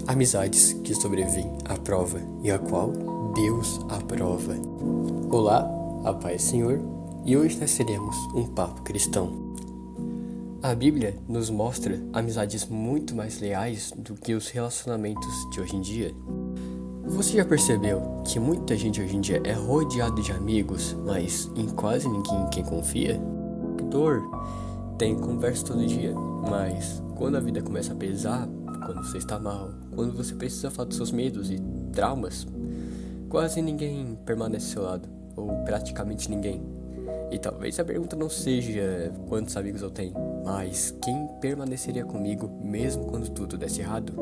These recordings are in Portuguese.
Amizades que sobrevivem à prova e a qual Deus aprova. Olá, a paz Senhor, e hoje nós teremos um papo cristão. A Bíblia nos mostra amizades muito mais leais do que os relacionamentos de hoje em dia. Você já percebeu que muita gente hoje em dia é rodeado de amigos, mas em quase ninguém em quem confia? Tem conversa todo dia, mas quando a vida começa a pesar, quando você está mal, quando você precisa falar dos seus medos e traumas, quase ninguém permanece ao seu lado, ou praticamente ninguém. E talvez a pergunta não seja quantos amigos eu tenho, mas quem permaneceria comigo mesmo quando tudo desse errado?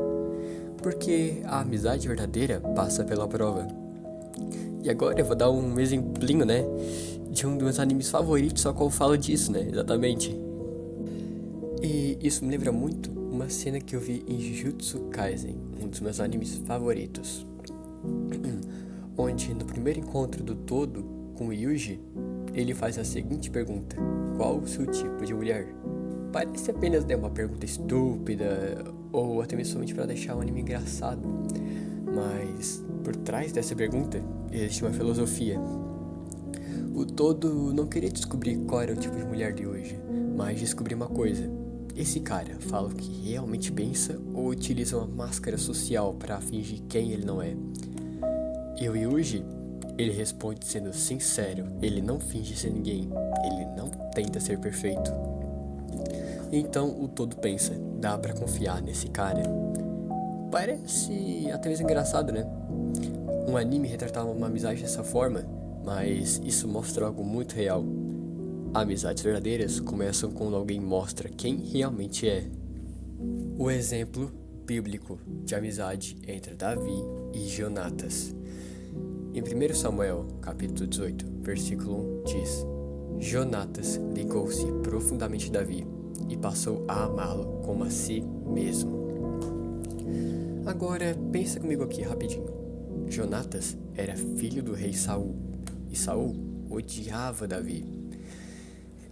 Porque a amizade verdadeira passa pela prova. E agora eu vou dar um exemplinho, de um dos meus animes favoritos, só que eu falo disso, exatamente. E isso me lembra muito uma cena que eu vi em Jujutsu Kaisen, um dos meus animes favoritos. Onde no primeiro encontro do Todo com o Yuji, ele faz a seguinte pergunta: qual o seu tipo de mulher? Parece apenas uma pergunta estúpida, ou até mesmo somente para deixar o anime engraçado. Mas por trás dessa pergunta existe uma filosofia. O Todo não queria descobrir qual era o tipo de mulher de hoje, mas descobrir uma coisa: esse cara fala o que realmente pensa ou utiliza uma máscara social para fingir quem ele não é? E o Yuji, ele responde sendo sincero, ele não finge ser ninguém, ele não tenta ser perfeito. Então o Todo pensa: dá pra confiar nesse cara? Parece até mesmo engraçado, Um anime retratar uma amizade dessa forma, mas isso mostra algo muito real. Amizades verdadeiras começam quando alguém mostra quem realmente é. O exemplo bíblico de amizade entre Davi e Jonatas. Em 1 Samuel, capítulo 18, versículo 1, diz: Jonatas ligou-se profundamente a Davi e passou a amá-lo como a si mesmo. Agora, pensa comigo aqui rapidinho. Jonatas era filho do rei Saul, e Saul odiava Davi.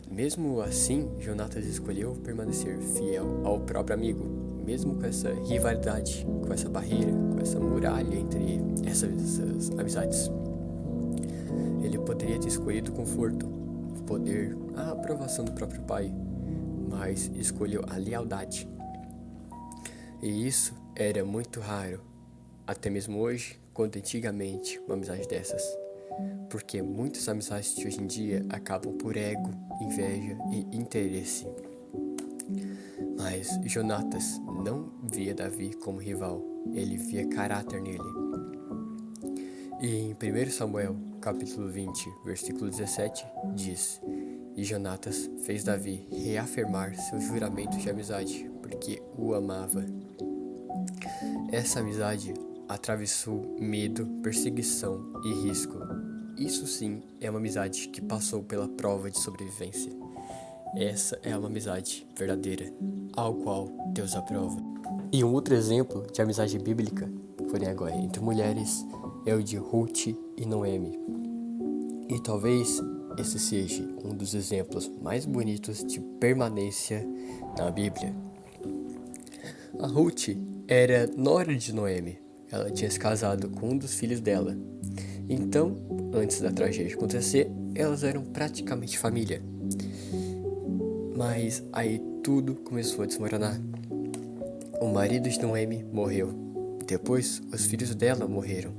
Mesmo assim, Jonatas escolheu permanecer fiel ao próprio amigo, mesmo com essa rivalidade, com essa barreira, com essa muralha entre essas amizades. Ele poderia ter escolhido o conforto, o poder, a aprovação do próprio pai, mas escolheu a lealdade. E isso era muito raro, até mesmo hoje, quanto antigamente, uma amizade dessas. Porque muitas amizades de hoje em dia acabam por ego, inveja e interesse. Mas Jonatas não via Davi como rival, ele via caráter nele. E em 1 Samuel, capítulo 20, versículo 17, diz: E Jonatas fez Davi reafirmar seu juramento de amizade, porque o amava. Essa amizade atravessou medo, perseguição e risco. Isso sim é uma amizade que passou pela prova de sobrevivência. Essa é uma amizade verdadeira, ao qual Deus aprova. E um outro exemplo de amizade bíblica, porém agora entre mulheres, é o de Ruth e Noemi. E talvez esse seja um dos exemplos mais bonitos de permanência na Bíblia. A Ruth era nora de Noemi. Ela tinha se casado com um dos filhos dela. Então, antes da tragédia acontecer, elas eram praticamente família. Mas aí tudo começou a desmoronar. O marido de Noemi morreu. Depois, os filhos dela morreram.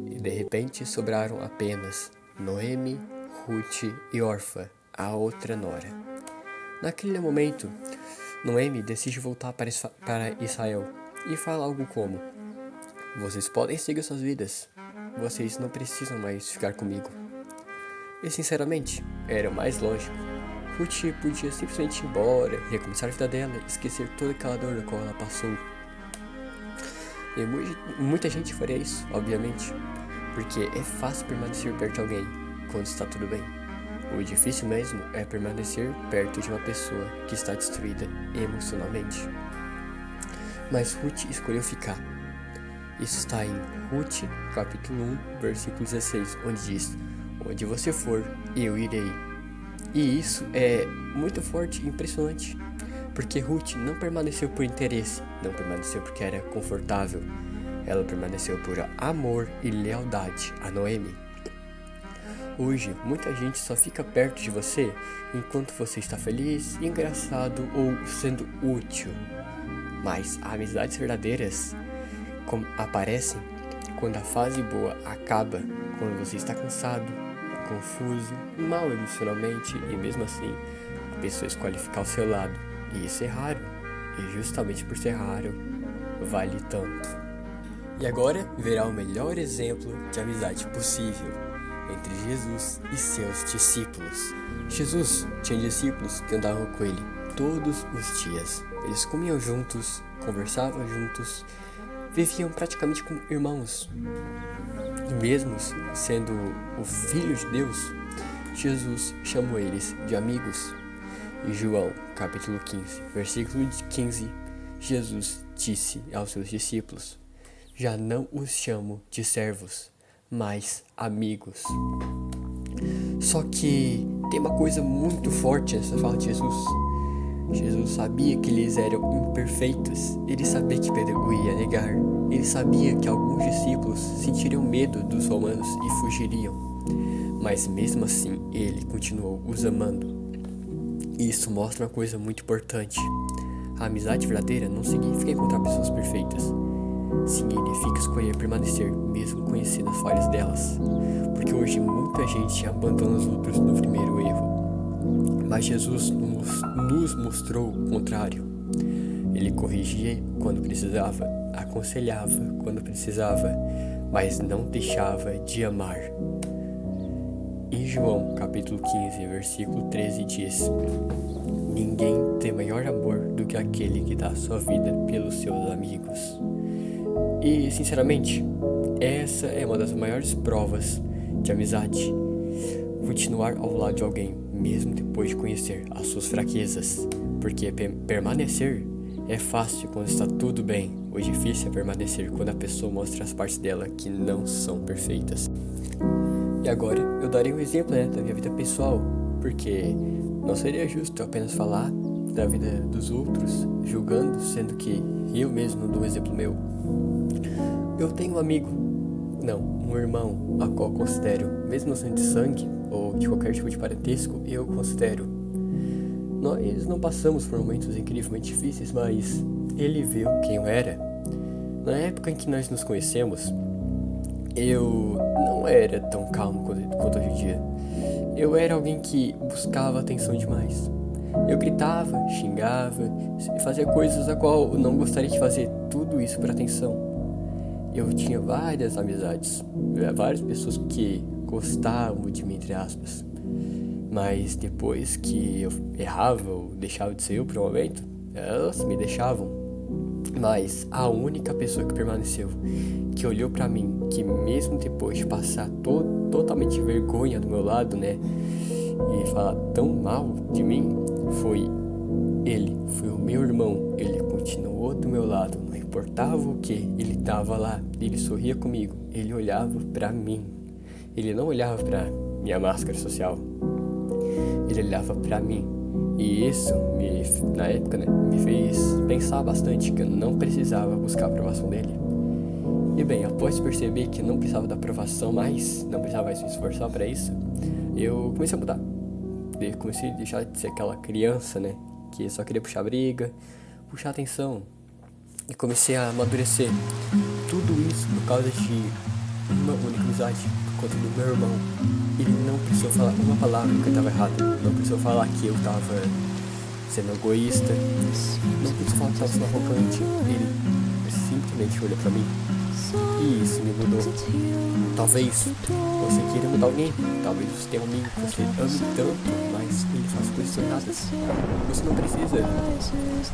E de repente sobraram apenas Noemi, Ruth e Orfa, a outra nora. Naquele momento, Noemi decide voltar para Israel e fala algo como: vocês podem seguir suas vidas. Vocês não precisam mais ficar comigo. E sinceramente, era o mais lógico. Ruth podia simplesmente ir embora, recomeçar a vida dela e esquecer toda aquela dor da qual ela passou. E muita gente faria isso, obviamente, porque é fácil permanecer perto de alguém quando está tudo bem. O difícil mesmo é permanecer perto de uma pessoa que está destruída emocionalmente. Mas Ruth escolheu ficar. Isso está em Ruth, capítulo 1, versículo 16, onde diz: onde você for, eu irei. E isso é muito forte e impressionante, Porque Ruth não permaneceu por interesse, não permaneceu porque era confortável. Ela permaneceu por amor e lealdade a Noemi. Hoje, muita gente só fica perto de você enquanto você está feliz, engraçado ou sendo útil. Mas amizades verdadeiras aparecem quando a fase boa acaba, quando você está cansado, confuso, mal emocionalmente e mesmo assim a pessoa escolhe ficar ao seu lado. E isso é raro, e justamente por ser raro, vale tanto. E agora verá o melhor exemplo de amizade possível entre Jesus e seus discípulos. Jesus tinha discípulos que andavam com ele todos os dias. Eles comiam juntos, conversavam juntos, viviam praticamente como irmãos. E mesmo sendo o Filho de Deus, Jesus chamou eles de amigos. Em João, capítulo 15, versículo 15, Jesus disse aos seus discípulos: já não os chamo de servos, mas amigos. Só que tem uma coisa muito forte nessa fala de Jesus. Jesus sabia que eles eram imperfeitos. Ele sabia que Pedro ia negar. Ele sabia que alguns discípulos sentiriam medo dos romanos e fugiriam. Mas mesmo assim, ele continuou os amando. Isso mostra uma coisa muito importante. A amizade verdadeira não significa encontrar pessoas perfeitas. Significa escolher permanecer, mesmo conhecendo as falhas delas. Porque hoje muita gente abandona os outros no primeiro erro. Mas Jesus nos mostrou o contrário. Ele corrigia quando precisava, aconselhava quando precisava, mas não deixava de amar. Em João, capítulo 15, versículo 13 diz: ninguém tem maior amor do que aquele que dá sua vida pelos seus amigos. E, sinceramente, essa é uma das maiores provas de amizade. Continuar ao lado de alguém, mesmo depois de conhecer as suas fraquezas. Porque permanecer é fácil quando está tudo bem. O difícil é permanecer quando a pessoa mostra as partes dela que não são perfeitas. E agora eu darei um exemplo da minha vida pessoal, porque não seria justo apenas falar da vida dos outros, julgando, sendo que eu mesmo dou um exemplo meu. Eu tenho um amigo, um irmão, a qual considero, mesmo sendo de sangue ou de qualquer tipo de parentesco, eu considero. Nós não passamos por momentos incrivelmente difíceis, mas ele viu quem eu era. Na época em que nós nos conhecemos, eu não era tão calmo quanto hoje em dia. Eu era alguém que buscava atenção demais. Eu gritava, xingava e fazia coisas a qual eu não gostaria de fazer, tudo isso por atenção. Eu tinha várias amizades, várias pessoas que gostavam de mim, entre aspas. Mas depois que eu errava ou deixava de ser eu por um momento, elas me deixavam. Mas a única pessoa que permaneceu, que olhou pra mim, que mesmo depois de passar totalmente vergonha do meu lado, e falar tão mal de mim, foi ele, foi o meu irmão. Ele continuou do meu lado, não importava o que, ele tava lá, ele sorria comigo, ele olhava pra mim. Ele não olhava pra minha máscara social, ele olhava pra mim. E isso, na época, me fez pensar bastante que eu não precisava buscar a aprovação dele. E bem, após perceber que não precisava da aprovação mais, não precisava mais me esforçar para isso, eu comecei a mudar. Eu comecei a deixar de ser aquela criança, que só queria puxar briga, puxar atenção. E comecei a amadurecer. Tudo isso por causa de uma única amizade, por conta do meu irmão. Ele não precisou falar uma palavra que eu estava errado, não precisou falar que eu estava sendo egoísta, não precisou falar que eu estava sendo arrogante. Ele simplesmente olhou pra mim e isso me mudou. Talvez você queira mudar alguém, talvez você tenha um amigo que você ame tanto, mas ele faz coisas erradas. Você não precisa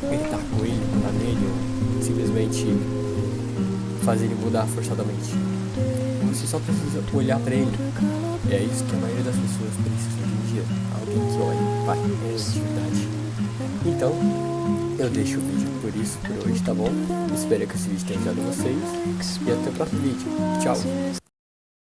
gritar com ele, mandar nele ou simplesmente fazer ele mudar forçadamente. Você só precisa olhar pra ele. É isso que a maioria das pessoas precisa hoje em dia. Alguém que olhe para a verdade. Então, eu deixo o vídeo por isso por hoje, tá bom? Espero que esse vídeo tenha ajudado vocês. E até o próximo vídeo. Tchau!